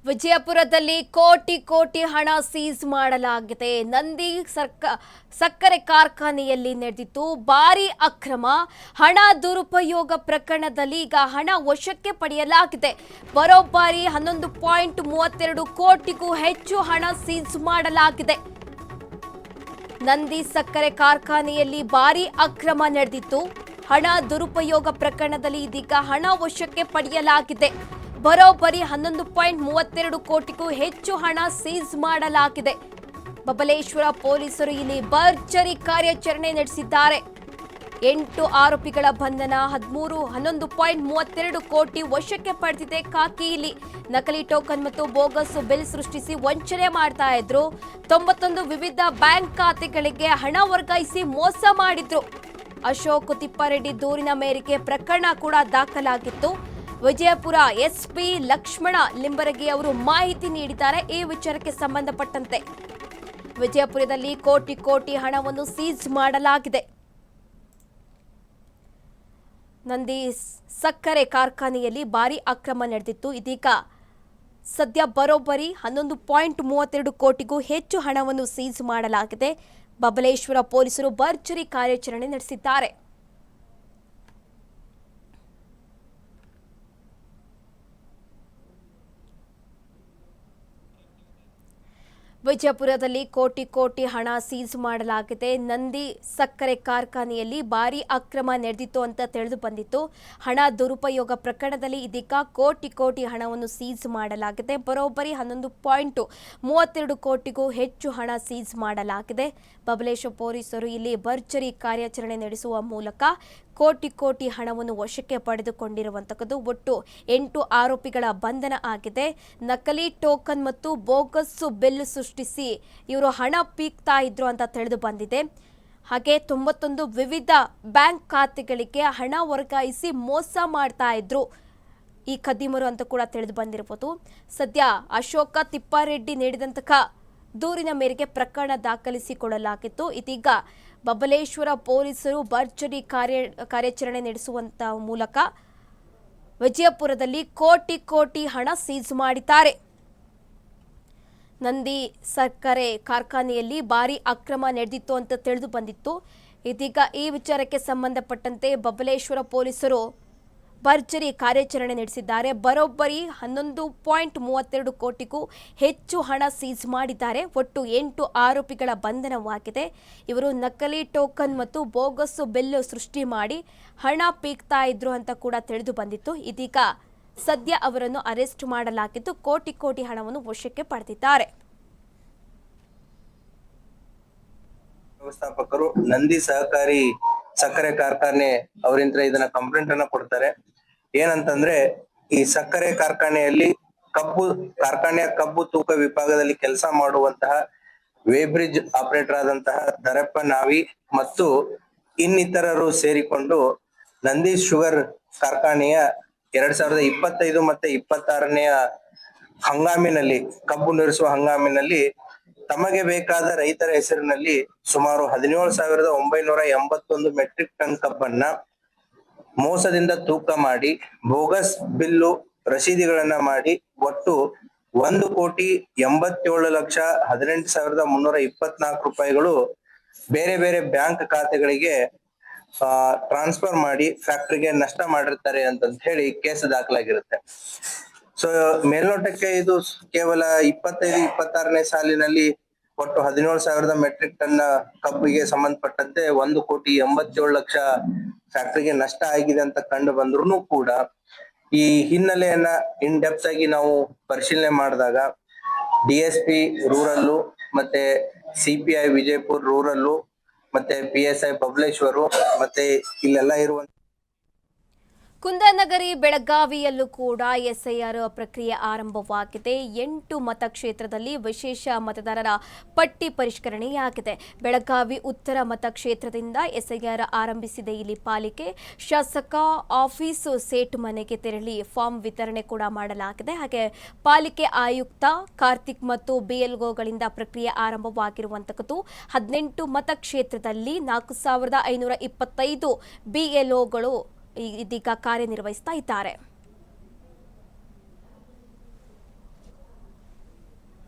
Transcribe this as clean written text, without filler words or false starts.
ವಿಜಯಪುರದಲ್ಲಿ ಕೋಟಿ ಕೋಟಿ ಹಣ ಸೀಸ್ ಮಾಡಲಾಗಿದೆ. ನಂದಿ ಸಕ್ಕರೆ ಕಾರ್ಖಾನೆಯಲ್ಲಿ ನಡೆದಿತ್ತು ಭಾರಿ ಅಕ್ರಮ ಹಣ ದುರುಪಯೋಗ ಪ್ರಕರಣದಲ್ಲಿ ಈಗ ಹಣ ವಶಕ್ಕೆ ಪಡೆಯಲಾಗಿದೆ. ಬರೋಬ್ಬರಿ 11.32 ಕೋಟಿಗೂ ಹೆಚ್ಚು ಹಣ ಸೀಸ್ ಮಾಡಲಾಗಿದೆ. ನಂದಿ ಸಕ್ಕರೆ ಕಾರ್ಖಾನೆಯಲ್ಲಿ ಭಾರಿ ಅಕ್ರಮ ನಡೆದಿತ್ತು. ಹಣ ದುರುಪಯೋಗ ಪ್ರಕರಣದಲ್ಲಿ ಇದೀಗ ಹಣ ವಶಕ್ಕೆ ಪಡೆಯಲಾಗಿದೆ. ಬರೋಬ್ಬರಿ 11.32 ಕೋಟಿಗೂ ಹೆಚ್ಚು ಹಣ ಸೀಸ್ ಮಾಡಲಾಗಿದೆ. ಬಬಲೇಶ್ವರ ಪೊಲೀಸರು ಇಲ್ಲಿ ಭರ್ಜರಿ ಕಾರ್ಯಾಚರಣೆ ನಡೆಸಿದ್ದಾರೆ. 8 ಆರೋಪಿಗಳ ಬಂಧನ, 11.32 ಕೋಟಿ ವಶಕ್ಕೆ ಪಡೆದಿದೆ. ಖಾಕಿ ಇಲ್ಲಿ ನಕಲಿ ಟೋಕನ್ ಮತ್ತು ಬೋಗಸ್ ಬಿಲ್ ಸೃಷ್ಟಿಸಿ ವಂಚನೆ ಮಾಡ್ತಾ ಇದ್ರು. 91 ವಿವಿಧ ಬ್ಯಾಂಕ್ ಖಾತೆಗಳಿಗೆ ಹಣ ವರ್ಗಾಯಿಸಿ ಮೋಸ ಮಾಡಿದ್ರು. ಅಶೋಕ್ ತಿಪ್ಪಾರೆಡ್ಡಿ ದೂರಿನ ಮೇರೆಗೆ ಪ್ರಕರಣ ಕೂಡ ದಾಖಲಾಗಿತ್ತು. ವಿಜಯಪುರ ಎಸ್ಪಿ ಲಕ್ಷ್ಮಣ ಲಿಂಬರಗಿ ಅವರು ಮಾಹಿತಿ ನೀಡಿದ್ದಾರೆ. ಈ ವಿಚಾರಕ್ಕೆ ಸಂಬಂಧಪಟ್ಟಂತೆ ವಿಜಯಪುರದಲ್ಲಿ ಕೋಟಿ ಕೋಟಿ ಹಣವನ್ನು ಸೀಸ್ ಮಾಡಲಾಗಿದೆ. ನಂದಿ ಸಕ್ಕರೆ ಕಾರ್ಖಾನೆಯಲ್ಲಿ ಭಾರಿ ಅಕ್ರಮ ನಡೆದಿತ್ತು. ಇದೀಗ ಸದ್ಯ ಬರೋಬ್ಬರಿ 11.32 ಕೋಟಿಗೂ ಹೆಚ್ಚು ಹಣವನ್ನು ಸೀಸ್ ಮಾಡಲಾಗಿದೆ. ಬಬಲೇಶ್ವರ ಪೊಲೀಸರು ಭರ್ಜರಿ ಕಾರ್ಯಾಚರಣೆ ನಡೆಸಿದ್ದಾರೆ. ವಿಜಯಪುರದಲ್ಲಿ ಕೋಟಿ ಕೋಟಿ ಹಣ ಸೀಸ್ ಮಾಡಲಾಗಿದೆ. ನಂದಿ ಸಕ್ಕರೆ ಕಾರ್ಖಾನೆಯಲ್ಲಿ ಭಾರಿ ಅಕ್ರಮ ನಡೆದಿತ್ತು ಅಂತ ತಿಳಿದು ಬಂದಿತ್ತು. ಹಣ ದುರುಪಯೋಗ ಪ್ರಕರಣದಲ್ಲಿ ಇದೀಗ ಕೋಟಿ ಕೋಟಿ ಹಣವನ್ನು ಸೀಸ್ ಮಾಡಲಾಗಿದೆ. ಬರೋಬ್ಬರಿ 11.32 ಕೋಟಿಗೂ ಹೆಚ್ಚು ಹಣ ಸೀಸ್ ಮಾಡಲಾಗಿದೆ. ಬಬಲೇಶ್ವರ ಪೊಲೀಸರು ಇಲ್ಲಿ ಭರ್ಜರಿ ಕಾರ್ಯಾಚರಣೆ ನಡೆಸುವ ಮೂಲಕ ಕೋಟಿ ಕೋಟಿ ಹಣವನ್ನು ವಶಕ್ಕೆ ಪಡೆದುಕೊಂಡಿರುವಂತದ್ದು. ಒಟ್ಟು 8 ಆರೋಪಿಗಳ ಬಂಧನ ಆಗಿದೆ. ನಕಲಿ ಟೋಕನ್ ಮತ್ತು ಬೋಗಸ್ ಬಿಲ್ ಸೃಷ್ಟಿಸಿ ಇವರು ಹಣ ಪೀಕ್ತಾ ಇದ್ರು ಅಂತ ತಿಳಿದು ಬಂದಿದೆ. ಹಾಗೆ 91 ವಿವಿಧ ಬ್ಯಾಂಕ್ ಖಾತೆಗಳಿಗೆ ಹಣ ವರ್ಗಾಯಿಸಿ ಮೋಸ ಮಾಡ್ತಾ ಇದ್ರು ಈ ಖದೀಮರು ಅಂತ ಕೂಡ ತಿಳಿದು ಬಂದಿರಬಹುದು. ಸದ್ಯ ಅಶೋಕ ತಿಪ್ಪಾರೆಡ್ಡಿ ನೀಡಿದಂತಹ ದೂರಿನ ಮೇರೆಗೆ ಪ್ರಕರಣ ದಾಖಲಿಸಿಕೊಳ್ಳಲಾಗಿತ್ತು. ಇದೀಗ ಬಬಲೇಶ್ವರ ಪೊಲೀಸರು ಭರ್ಜರಿ ಕಾರ್ಯಾಚರಣೆ ನಡೆಸುವಂತ ಮೂಲಕ ವಿಜಯಪುರದಲ್ಲಿ ಕೋಟಿ ಕೋಟಿ ಹಣ ಸೀಸ್ ಮಾಡಿದ್ದಾರೆ. ನಂದಿ ಸಕ್ಕರೆ ಕಾರ್ಖಾನೆಯಲ್ಲಿ ಭಾರಿ ಅಕ್ರಮ ನಡೆದಿತ್ತು ಅಂತ ತಿಳಿದು ಬಂದಿತ್ತು. ಇದೀಗ ಈ ವಿಚಾರಕ್ಕೆ ಸಂಬಂಧಪಟ್ಟಂತೆ ಬಬಲೇಶ್ವರ ಪೊಲೀಸರು ಭರ್ಜರಿ ಕಾರ್ಯಾಚರಣೆ ನಡೆಸಿದ್ದಾರೆ. ಬರೋಬ್ಬರಿ 11.32 ಕೋಟಿಗೂ ಹೆಚ್ಚು ಹಣ ಸೀಸ್ ಮಾಡಿದ್ದಾರೆ. ಒಟ್ಟು 8 ಆರೋಪಿಗಳ ಬಂಧನವಾಗಿದೆ. ಇವರು ನಕಲಿ ಟೋಕನ್ ಮತ್ತು ಬೋಗಸ್ ಬಿಲ್ ಸೃಷ್ಟಿ ಮಾಡಿ ಹಣ ಪೀಕ್ತಾ ಇದ್ರು ಅಂತ ಕೂಡ ತಿಳಿದು ಬಂದಿತ್ತು. ಇದೀಗ ಸದ್ಯ ಅವರನ್ನು ಅರೆಸ್ಟ್ ಮಾಡಲಾಗಿದ್ದು ಕೋಟಿ ಕೋಟಿ ಹಣವನ್ನು ವಶಕ್ಕೆ ಪಡೆದಿದ್ದಾರೆ. ವ್ಯವಸ್ಥಾಪಕರು ನಂದಿ ಸಹಕಾರಿ ಸಕ್ಕರೆ ಕಾರ್ಖಾನೆ ಅವರಿಂದ ಇದನ್ನ ಕಂಪ್ಲೇಂಟ್ ಅನ್ನ ಕೊಡ್ತಾರೆ. ಏನಂತಂದ್ರೆ ಈ ಸಕ್ಕರೆ ಕಾರ್ಖಾನೆಯಲ್ಲಿ ಕಾರ್ಖಾನೆಯ ಕಬ್ಬು ತೂಕ ವಿಭಾಗದಲ್ಲಿ ಕೆಲಸ ಮಾಡುವಂತಹ ವೇಬ್ರಿಡ್ಜ್ ಆಪರೇಟರ್ ಆದಂತಹ ದರಪ್ಪ ನಾವಿ ಮತ್ತು ಇನ್ನಿತರರು ಸೇರಿಕೊಂಡು ನಂದಿ ಶುಗರ್ ಕಾರ್ಖಾನೆಯ 2025 ಮತ್ತೆ 26ನೇ ಹಂಗಾಮಿನಲ್ಲಿ ಕಬ್ಬು ನಿರ್ಸುವ ಹಂಗಾಮಿನಲ್ಲಿ ತಮಗೆ ಬೇಕಾದ ರೈತರ ಹೆಸರಿನಲ್ಲಿ ಸುಮಾರು 17,981 ಮೆಟ್ರಿಕ್ ಟನ್ ಕಬ್ಬನ್ನ ಮೋಸದಿಂದ ತೂಕ ಮಾಡಿ ಬೋಗಸ್ ಬಿಲ್ಲು ರಸೀದಿಗಳನ್ನ ಮಾಡಿ ಒಟ್ಟು 1,87,18,324 ರೂಪಾಯಿಗಳು ಬೇರೆ ಬೇರೆ ಬ್ಯಾಂಕ್ ಖಾತೆಗಳಿಗೆ ಟ್ರಾನ್ಸ್ಫರ್ ಮಾಡಿ ಫ್ಯಾಕ್ಟರಿಗೆ ನಷ್ಟ ಮಾಡಿರ್ತಾರೆ ಅಂತ ಹೇಳಿ ಕೇಸ್ ದಾಖಲಾಗಿರುತ್ತೆ. ಸೊ ಮೇಲ್ನೋಟಕ್ಕೆ ಇದು ಕೇವಲ 25-26ನೇ ಸಾಲಿನಲ್ಲಿ ಒಟ್ಟು 17,000 ಮೆಟ್ರಿಕ್ ಟನ್ ಕಬ್ಬಿಗೆ ಸಂಬಂಧಪಟ್ಟಂತೆ 1,87,00,000 ಫ್ಯಾಕ್ಟರಿಗೆ ನಷ್ಟ ಆಗಿದೆ ಅಂತ ಕಂಡು ಬಂದ್ರು ಕೂಡ ಈ ಹಿನ್ನೆಲೆಯನ್ನ ಇನ್ ಡೆಪ್ತ್ ಆಗಿ ನಾವು ಪರಿಶೀಲನೆ ಮಾಡಿದಾಗ DSP ರೂರಲ್ಲು ಮತ್ತೆ CPI ವಿಜಯಪುರ ರೂರಲ್ಲು ಮತ್ತೆ PSI ಬಬಲೇಶ್ವರು ಮತ್ತೆ ಇಲ್ಲೆಲ್ಲ ಇರುವಂತ ಕುಂದಾನಗರಿ ಬೆಳಗಾವಿಯಲ್ಲೂ ಕೂಡ ಎಸ್ಐಆರ್ ಪ್ರಕ್ರಿಯೆ ಆರಂಭವಾಗಿದೆ. 8 ಮತಕ್ಷೇತ್ರದಲ್ಲಿ ವಿಶೇಷ ಮತದಾರರ ಪಟ್ಟಿ ಪರಿಷ್ಕರಣೆಯಾಗಿದೆ. ಬೆಳಗಾವಿ ಉತ್ತರ ಮತಕ್ಷೇತ್ರದಿಂದ ಎಸ್ಐಆರ್ ಆರಂಭಿಸಿದೆ ಇಲ್ಲಿ ಪಾಲಿಕೆ. ಶಾಸಕ ಆಫೀಸ್ ಸೇಟ್ ಮನೆಗೆ ತೆರಳಿ ಫಾರ್ಮ್ ವಿತರಣೆ ಕೂಡ ಮಾಡಲಾಗಿದೆ. ಹಾಗೆ ಪಾಲಿಕೆ ಆಯುಕ್ತ ಕಾರ್ತಿಕ್ ಮತ್ತು BLOಗಳಿಂದ ಪ್ರಕ್ರಿಯೆ ಆರಂಭವಾಗಿರುವಂತದ್ದು. 18 ಮತಕ್ಷೇತ್ರದಲ್ಲಿ 4,525 BLOಗಳು ಇದೀಗ ಕಾರ್ಯನಿರ್ವಹಿಸ್ತಾ ಇದ್ದಾರೆ.